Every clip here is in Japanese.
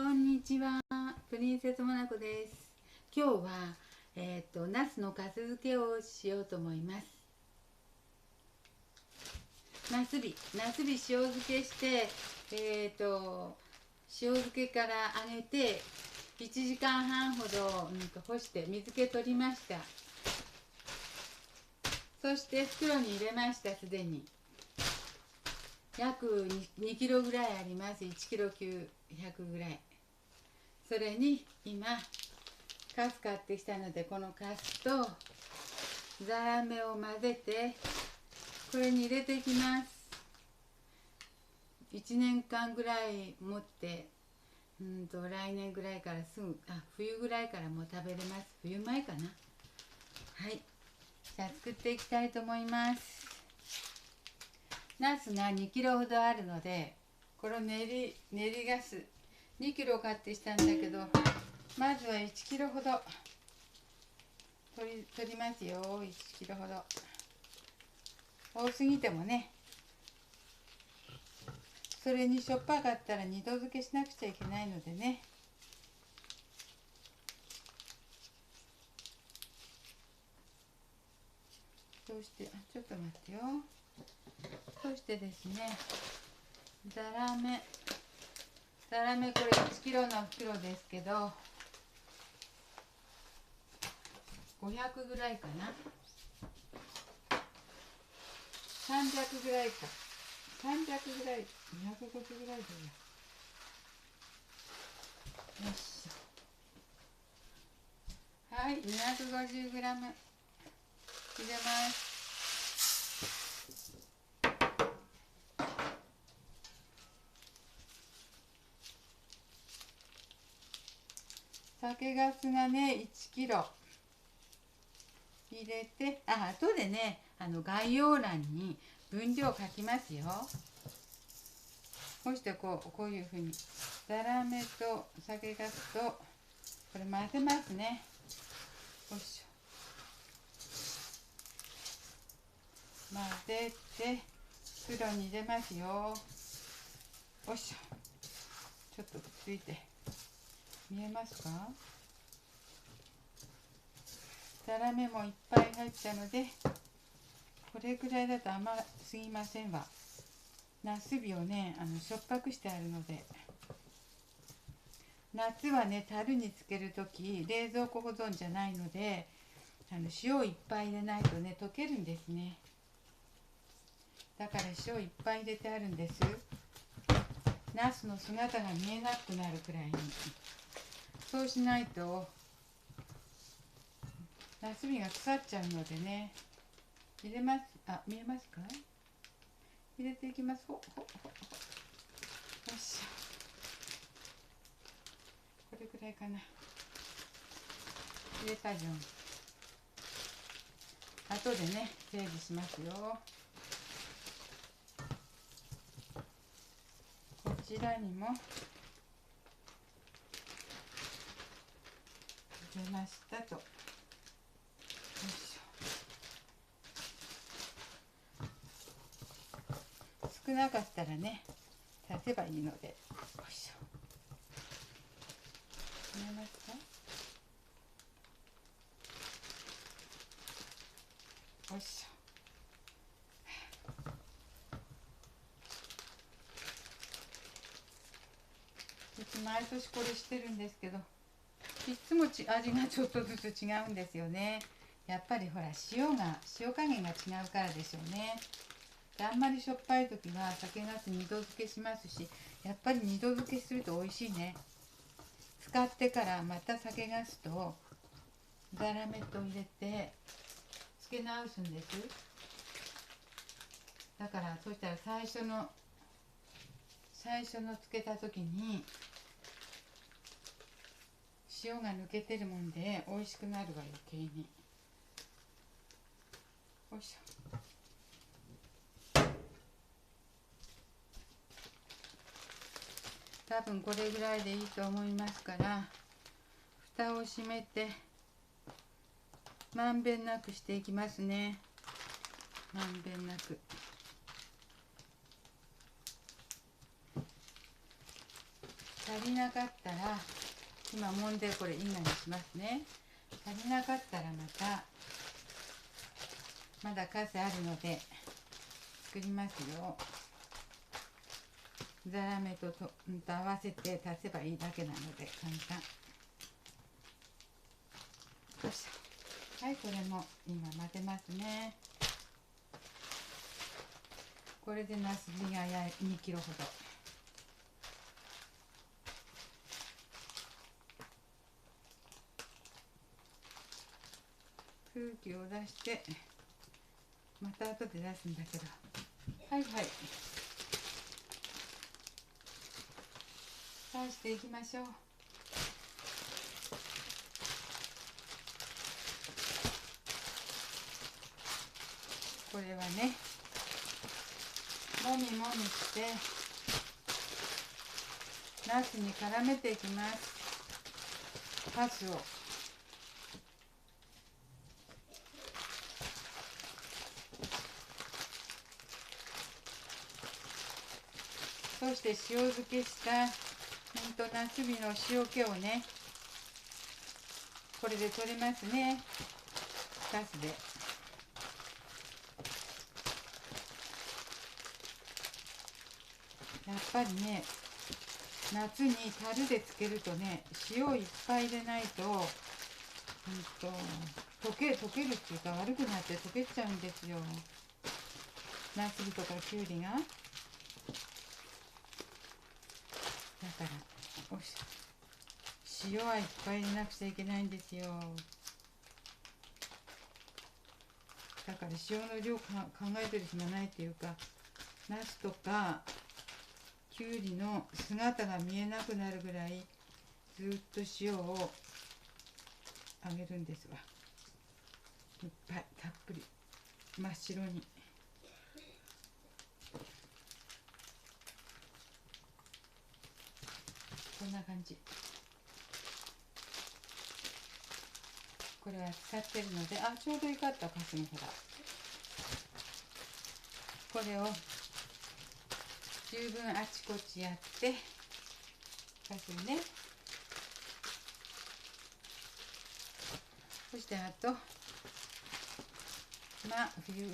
こんにちは、プリンセスモナコです。今日は、ナスのかす漬けをしようと思います。ナスビ塩漬けして、塩漬けから揚げて1時間半ほど、干して水気取りました。そして袋に入れました。すでに約2キロぐらいあります。1キロ900ぐらい。それに今カス買ってきたので、このカスとザラメを混ぜてこれに入れていきます。1年間ぐらい持って、来年ぐらいからすぐ、冬ぐらいからもう食べれます。冬前かな。はい、じゃあ作っていきたいと思います。ナスが2キロほどあるので、これを練りガス2キロ買ってきたんだけど、まずは1キロほど取りますよ。1キロほど。多すぎてもね、それにしょっぱかったら二度漬けしなくちゃいけないのでね。そしてちょっと待ってよ。そしてですね、ザラメこれ1キロの袋ですけど、500ぐらいかな、300ぐらいか、300ぐらい、250ぐらいでいいや。よし、はい、250グラム入れます。酒粕がね1キロ入れて、後でね、概要欄に分量書きますよ。そしてこういうふうにザラメと酒粕とこれ混ぜますね。よいしょ、混ぜて袋に入れますよ。よいしょ、ちょっとくっついて見えますか？ザラメもいっぱい入ったので、これぐらいだと甘すぎませんわ。ナスビをね、しょっぱくしてあるので。夏はね、樽につけるとき冷蔵庫保存じゃないので、塩をいっぱい入れないとね溶けるんですね。だから塩いっぱい入れてあるんです。ナスの姿が見えなくなるくらいに。そうしないとナスビが腐っちゃうのでね。入れます。見えますか？入れていきます。よっしゃ、これくらいかな。入れたじゃん。後でね整理しますよ。こちらにも入れましたと。よいしょ、少なかったらね足せばいいので。よいしょ、見えますか？よいしょ。うち毎年これしてるんですけど、いつも味がちょっとずつ違うんですよね。やっぱりほら塩加減が違うからでしょうね。で、あんまりしょっぱい時は酒粕二度漬けしますし、やっぱり二度漬けすると美味しいね。使ってからまた酒粕とザラメと入れて漬け直すんです。だからそしたら最初の漬けた時に塩が抜けてるもんで美味しくなるわ、余計に。よいしょ。多分これぐらいでいいと思いますから、蓋を閉めてまんべんなくしていきますね。まんべんなく。足りなかったら今揉んでこれインナーにしますね。足りなかったらまだ数あるので作りますよ。ザラメと合わせて足せばいいだけなので簡単。よいしょ。はい、これも今混ぜますね。これでナスビが2キロほど。空気を出してまた後で出すんだけど、はいはい、出していきましょう。これはね、もみもみしてナスに絡めていきます。カスをそして塩漬けしたナスビの塩気をね、これで取れますね、ガスで。やっぱりね、夏に樽でつけるとね、塩いっぱい入れないと、溶けるっていうか悪くなって溶けちゃうんですよ、ナスビとかきゅうりが。だから塩はいっぱい入れなくちゃいけないんですよ。だから塩の量考えてる暇ないっていうか、ナスとかきゅうりの姿が見えなくなるぐらいずっと塩をあげるんですわ。いっぱいたっぷり真っ白に。こんな感じ。これは使ってるので、ちょうどいいかった、かすのほら。これを十分あちこちやってかすね。そしてあと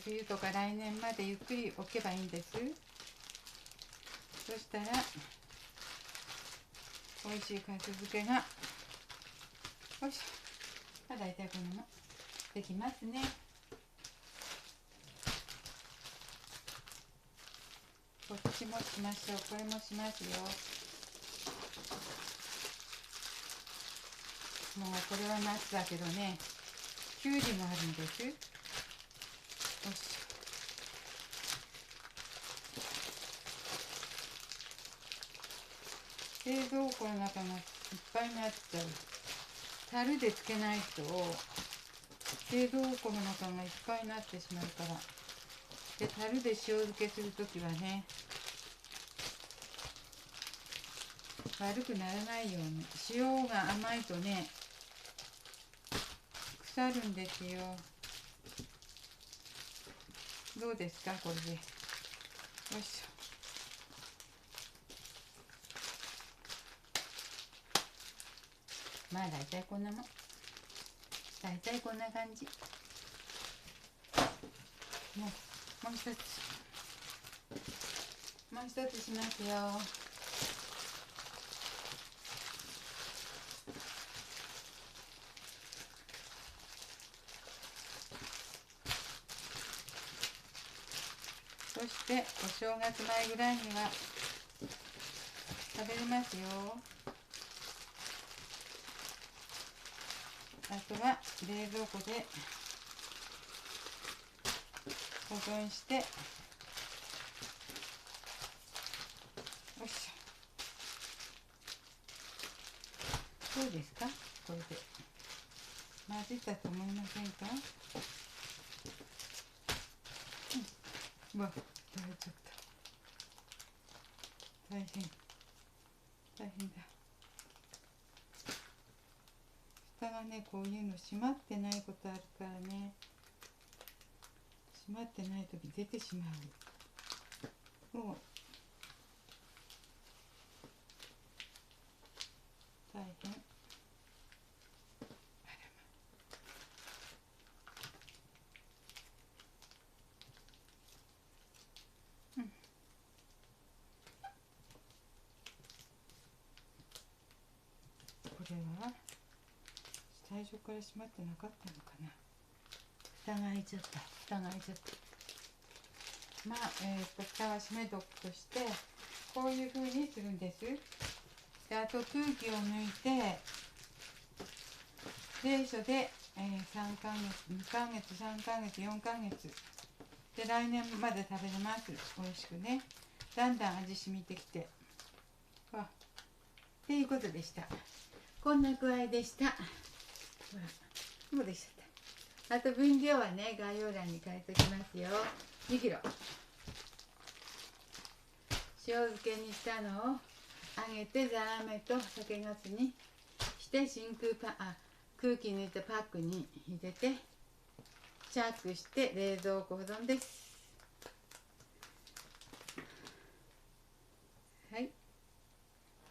冬とか来年までゆっくり置けばいいんです。そしたら美味しいかす漬けが、よいしょ、だいたいこんなのできますね。こっちもしましょう。これもしますよ。もうこれは夏だけどね、きゅうりもあるんです。よし、冷蔵庫の中がいっぱいになっちゃう。樽でつけないと冷蔵庫の中がいっぱいになってしまうから。で、樽で塩漬けするときはね、悪くならないように。塩が甘いとね、腐るんですよ。どうですか、これで。よいしょ。だいたいこんなもん。だいたいこんな感じ。もう一つしますよ。そしてお正月前ぐらいには食べれますよ。あとは冷蔵庫で保存して、よいしょ。どうですか、これで混ぜたと思いませんか。うわ、取れちゃった。大変だ。蓋がね、こういうの閉まってないことあるからね、閉まってない時出てしまう。もれは最初から閉まってなかったのかな。蓋が開いちゃった。蓋が開いちゃった。まあ、蓋は閉めとくとして、こういう風にするんです。で、あと空気を抜いて、冷暑で、3ヶ月、2ヶ月、3ヶ月、4ヶ月で来年まで食べれます。美味しくね。だんだん味染みてきて。っていうことでした。こんな具合でした。ほら、もうできちゃった。あと分量はね、概要欄に書いておきますよ。2キロ。塩漬けにしたのを揚げて、ざらめと酒ガスにして空気抜いたパックに入れてチャックして冷蔵庫保存です。はい、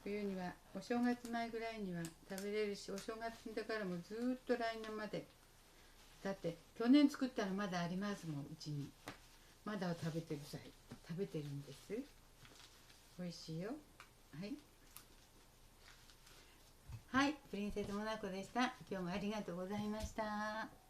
冬にはお正月前ぐらいには食べれるし、お正月だからもうずっと来年まで。だって去年作ったのまだありますもん、うちに。まだ食べてるんです。美味しいよ。はい、プリンセスモナコでした。今日もありがとうございました。